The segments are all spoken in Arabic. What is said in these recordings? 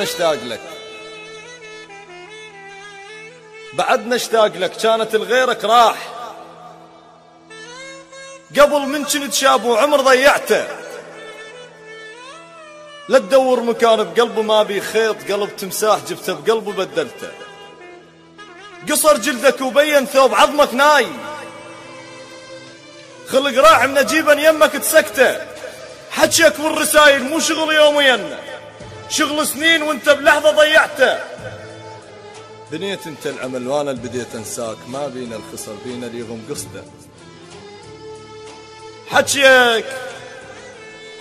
اشتاق لك، بعدنا اشتاق لك، كانت لغيرك راح، قبل من كنت شاب وعمر ضيعته، لا تدور مكان بقلبه ما بي خيط، قلب تمساح جبته بقلبه بدلته، قصر جلدك وبين ثوب عظمك ناي، خلق راعي من جيبا يمك تسكته، حجيك والرسايل مو شغل يوميا، شغل سنين وانت بلحظة ضيعته، بنيت انت العمل وانا اللي بديت انساك، ما بينا الخسر بينا اليوم قصته،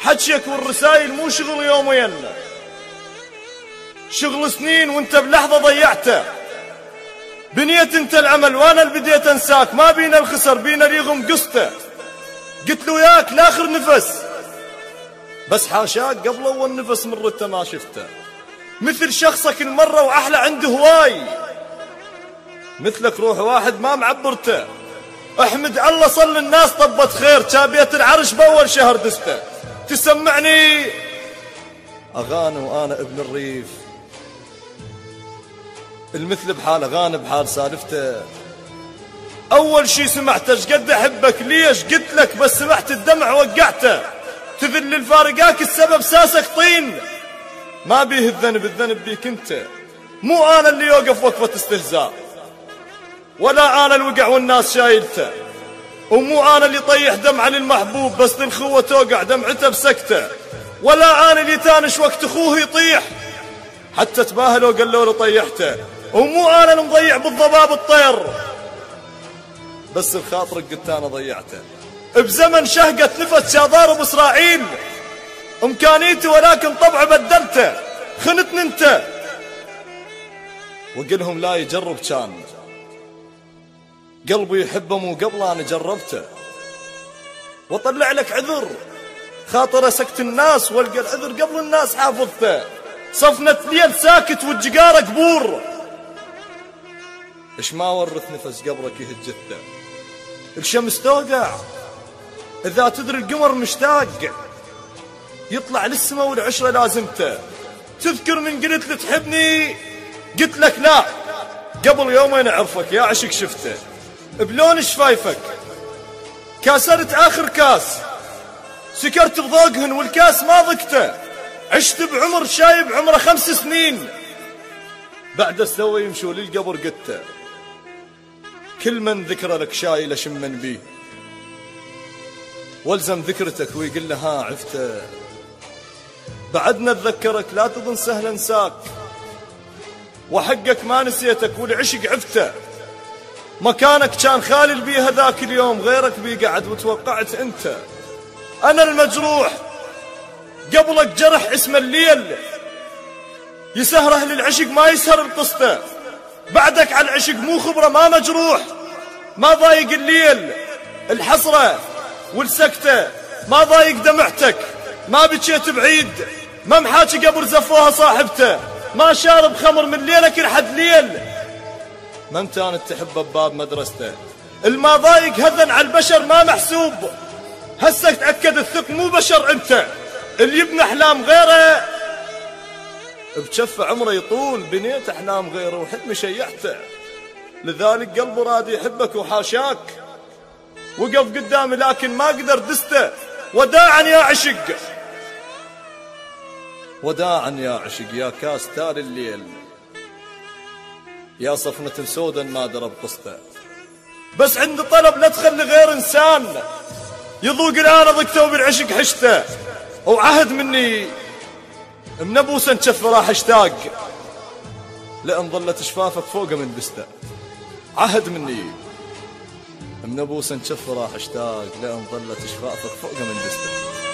حجيك والرسايل مو شغل يوميا، شغل سنين وانت بلحظة ضيعته، بنيت انت العمل وانا اللي بديت انساك، ما بينا الخسر بينا اليوم قصته، قلت له وياك لاخر نفس، بس حاشاك قبل اول نفس مرته ما شفته، مثل شخصك المرة واحلى عنده هواي، مثلك روح واحد ما معبرته، احمد الله صل الناس طبت خير، كابيت العرش باول شهر دسته، تسمعني اغاني وانا ابن الريف، المثل بحال اغاني بحال سالفته، اول شي سمعته ايش قد احبك، ليش قلت لك بس سمعت الدمع وقعته، تذل الفارقاك السبب ساسك طين، ما بيه الذنب بيك انت، مو انا اللي يوقف وقفة استهزاء، ولا انا الوقع والناس شايلته، ومو انا اللي طيح دمعة للمحبوب بس للخوة توقع دمعته بسكته، ولا انا اللي تانش وقت اخوه يطيح حتى تباهلوا قالوا له طيحته، ومو انا اللي مضيع بالضباب الطير بس الخاطرك قلت انا ضيعته، بزمن شهقة نفس شاضار باسرائيل امكانيتي ولكن طبعه بدلته، خنتني انت وقلهم لا يجرب، كان قلبي يحبه مو قبل انا جربته، واطلع لك عذر خاطر سكت الناس والقى العذر قبل الناس حافظته، صفنة ليل ساكت والجقارة قبور، ايش ما ورث نفس قبرك يهجته، الشمس توقع اذا تدري القمر مشتاق، يطلع للسما والعشرة لازمته، تذكر من قلت لي تحبني قلت لك لا، قبل يومين اعرفك يا عشق شفته، بلون شفايفك كاسرت اخر كاس، سكرت بضوقهن والكاس ما ضقته، عشت بعمر شايب عمره 5 سنين، بعد استوى يمشوا للقبر قته، كل من ذكر لك شايل اشمن بيه، والزم ذكرتك ويقول له ها عفته، بعدنا اتذكرك لا تظن سهل انساك، وحقك ما نسيتك والعشق عفته، مكانك كان خالي بيه ذاك اليوم، غيرك بيه قعد وتوقعت انت، انا المجروح قبلك جرح اسم الليل، يسهر اهل العشق ما يسهر بقصته، بعدك على العشق مو خبره ما مجروح، ما ضايق الليل الحسره والسكته، ما ضايق دمعتك، ما بكيت بعيد، ما محاكي قبر زفوها صاحبته، ما شارب خمر من ليلك لحد ليل، ما امتانت تحبه بباب مدرسته، الما ضايق هذن على البشر ما محسوب، هسه تأكد الثق مو بشر انت، اللي يبني احلام غيره بجف عمره يطول، بنيت احلام غيره وحلمي شيعته، لذلك قلبه راد يحبك وحاشاك، وقف قدامي لكن ما قدر دسته، وداعا يا عشق، وداعا يا عشق، يا كاس تالي الليل، يا صفنة سودا ما درب قصته، بس عند طلب لا تخلي غير انسان يذوق الآن ضقته بالعشق حشته، وعهد مني من ابوسا نشف راح اشتاق، لان ظلت شفافك فوق من دسته، عهد مني من ابوسا نشف راح اشتاق، لان ظلت شفافك فوق من دسته.